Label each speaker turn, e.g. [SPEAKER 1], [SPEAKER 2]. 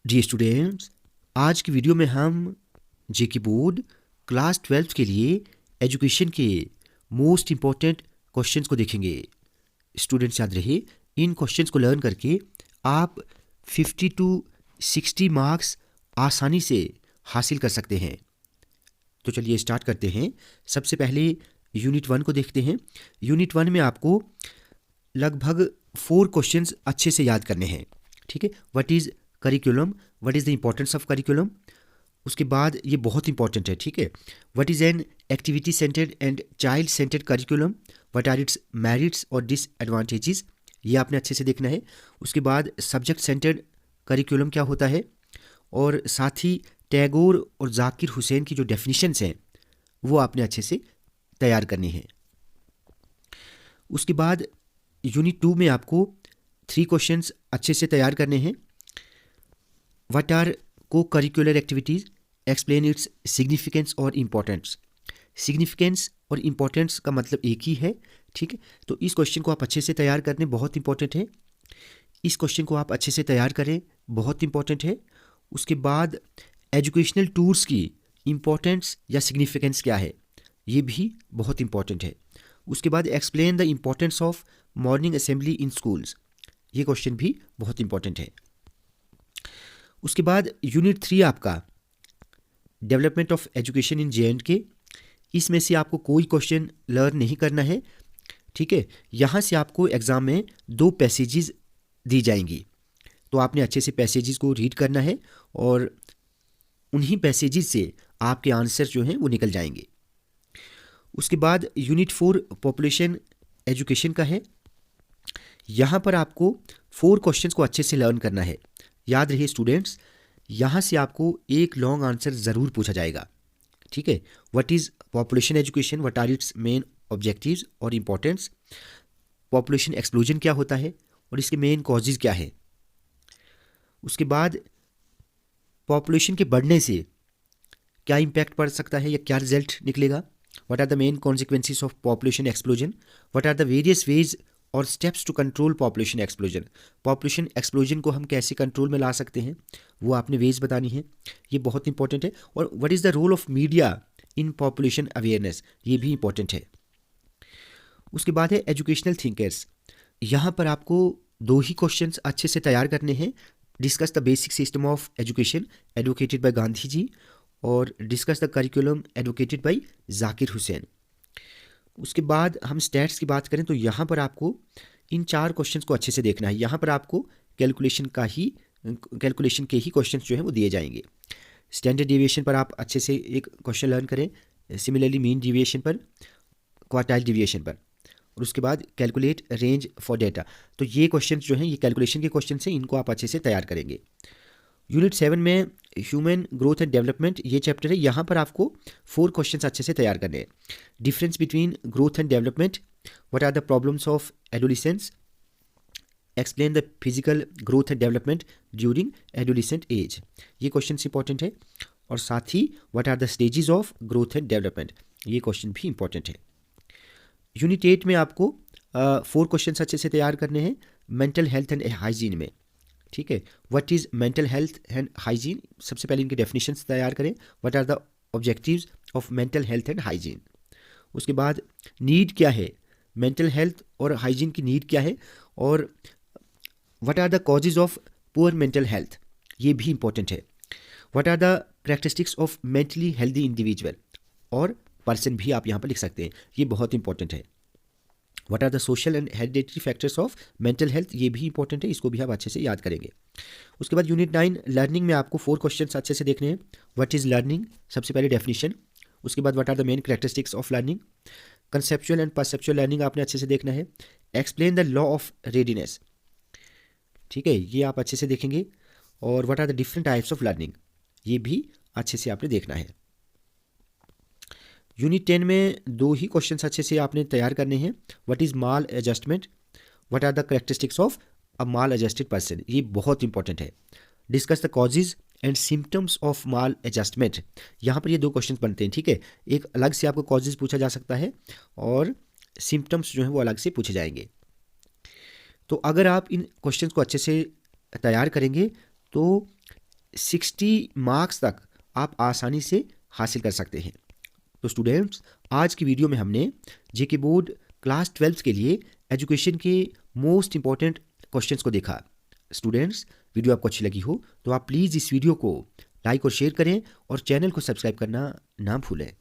[SPEAKER 1] Dear students, आज की video में हम जेके बोर्ड क्लास 12 के लिए एजुकेशन के मोस्ट इम्पॉर्टेंट क्वेश्चंस को देखेंगे। स्टूडेंट्स याद रहे, इन क्वेश्चंस को लर्न करके आप 50 टू 60 मार्क्स आसानी से हासिल कर सकते हैं। तो चलिए स्टार्ट करते हैं। सबसे पहले यूनिट 1 को देखते हैं। यूनिट 1 में आपको लगभग 4 क्वेश्चंस अच्छे से याद करने हैं। ठीक है, what is curriculum, what is the importance of curriculum. उसके बाद ये बहुत इंपॉर्टेंट है, ठीक है, what is an activity centred and child centred curriculum, what are its merits और डिसएडवांटेजेस, ये आपने अच्छे से देखना है। उसके बाद सब्जेक्ट सेंटर्ड करिकुलम क्या होता है, और साथ ही टैगोर और जाकिर हुसैन की जो डेफिनेशंस हैं वो आपने अच्छे से तैयार करनी है। उसके बाद यूनिट 2 में आपको 3 क्वेश्चंस अच्छे से तैयार करने हैं। व्हाट आर को curricular activities, explain its significance और इम्पोर्टेंस। सिग्निफिकेंस और इम्पोर्टेंस का मतलब एक ही है, ठीक है। तो इस क्वेश्चन को आप अच्छे से तैयार करने, बहुत इंपॉर्टेंट है। इस क्वेश्चन को आप अच्छे से तैयार करें, बहुत इंपॉर्टेंट है। उसके बाद एजुकेशनल टूर्स की इम्पोर्टेंस या सिग्निफिकेंस क्या है, ये भी बहुत इंपॉर्टेंट है। उसके बाद explain the importance of morning assembly in schools, ये क्वेश्चन भी बहुत इंपॉर्टेंट है। उसके बाद यूनिट 3 आपका development of education in JNK, इसमें से आपको कोई क्वेश्चन लर्न नहीं करना है, ठीक है। यहाँ से आपको एग्ज़ाम में 2 पैसेजेस दी जाएंगी, तो आपने अच्छे से पैसेजेस को रीड करना है और उन्हीं पैसेजेस से आपके आंसर जो हैं वो निकल जाएंगे। उसके बाद यूनिट 4 पॉपुलेशन एजुकेशन का है। यहाँ पर आपको 4 क्वेश्चंस को अच्छे से लर्न करना है। याद रहे स्टूडेंट्स, यहाँ से आपको एक लॉन्ग आंसर ज़रूर पूछा जाएगा, ठीक है। What is population education, what are its main objectives और इम्पोर्टेंस। पॉपुलेशन एक्सप्लोजन क्या होता है और इसके मेन कॉजेज़ क्या है। उसके बाद पॉपुलेशन के बढ़ने से क्या इम्पैक्ट पड़ सकता है या क्या रिजल्ट निकलेगा। What are the main consequences of population explosion, what are the various ways or steps to control population explosion. Population explosion को हम कैसे कंट्रोल में ला सकते हैं, वो आपने वेज बतानी है, ये बहुत इंपॉर्टेंट है। और what is the role of media in population awareness, ये भी इंपॉर्टेंट है। उसके बाद है एजुकेशनल थिंकर्स। यहाँ पर आपको 2 ही क्वेश्चंस अच्छे से तैयार करने हैं। Discuss the basic system of education advocated by Gandhi ji, और discuss the curriculum advocated by Zakir Hussain. उसके बाद हम स्टैट्स की बात करें तो यहाँ पर आपको इन 4 क्वेश्चंस को अच्छे से देखना है। यहाँ पर आपको कैलकुलेशन के ही क्वेश्चंस जो हैं वो दिए जाएंगे। स्टैंडर्ड डेविएशन पर आप अच्छे से एक क्वेश्चन लर्न करें, सिमिलरली मीन डेविएशन पर, क्वार्टाइल डेविएशन पर, और उसके बाद कैलकुलेट रेंज फॉर डेटा। तो ये क्वेश्चंस जो हैं ये कैलकुलेशन के क्वेश्चन हैं, इनको आप अच्छे से तैयार करेंगे। यूनिट 7 में ह्यूमन ग्रोथ एंड डेवलपमेंट ये चैप्टर है। यहाँ पर आपको 4 क्वेश्चंस अच्छे से तैयार करने हैं। Difference between growth and development, what are the problems of adolescence, explain the physical growth and development during adolescent age, ये क्वेश्चन इंपॉर्टेंट है। और साथ ही what are the stages of growth and development, ये क्वेश्चन भी important है। Unit 8 में आपको 4 क्वेश्चन अच्छे से तैयार करने हैं मेंटल हेल्थ एंड हाइजीन में, ठीक है। What is mental health and hygiene, सबसे पहले इनके डेफिनेशंस तैयार करें। What are the objectives of mental health and hygiene. उसके बाद नीड क्या है, मेंटल हेल्थ और हाइजीन की नीड क्या है, और what are the causes of poor mental health, ये भी इंपॉर्टेंट है। What are the characteristics of mentally healthy individual, और पर्सन भी आप यहाँ पर लिख सकते हैं, ये बहुत इंपॉर्टेंट है। What are the social and hereditary factors of mental health, ये भी इंपॉर्टेंट है, इसको भी आप अच्छे से याद करेंगे। उसके बाद यूनिट 9 लर्निंग में आपको 4 क्वेश्चंस अच्छे से देखने हैं। व्हाट इज़ लर्निंग, सबसे पहले डेफिनेशन। उसके बाद what are the main characteristics of learning. Conceptual and perceptual learning आपने अच्छे से देखना है। Explain the law of readiness, ठीक है, ये आप अच्छे से देखेंगे। और what are the different types of learning, ये भी अच्छे से आपने देखना है। यूनिट 10 में 2 ही क्वेश्चन अच्छे से आपने तैयार करने हैं। What is maladjustment, what are the characteristics of a maladjusted person, ये बहुत इंपॉर्टेंट है। Discuss the causes and symptoms of maladjustment, यहाँ पर ये 2 क्वेश्चन बनते हैं, ठीक है। एक अलग से आपको कॉजेज पूछा जा सकता है और सिम्टम्स जो हैं वो अलग से पूछे जाएंगे। तो अगर आप इन क्वेश्चंस को अच्छे से तैयार करेंगे तो 60 मार्क्स तक आप आसानी से हासिल कर सकते हैं। तो स्टूडेंट्स, आज की वीडियो में हमने जेके बोर्ड क्लास 12 के लिए एजुकेशन के मोस्ट इंपॉर्टेंट क्वेश्चंस को देखा। स्टूडेंट्स, वीडियो आपको अच्छी लगी हो तो आप प्लीज़ इस वीडियो को लाइक और शेयर करें और चैनल को सब्सक्राइब करना ना भूलें।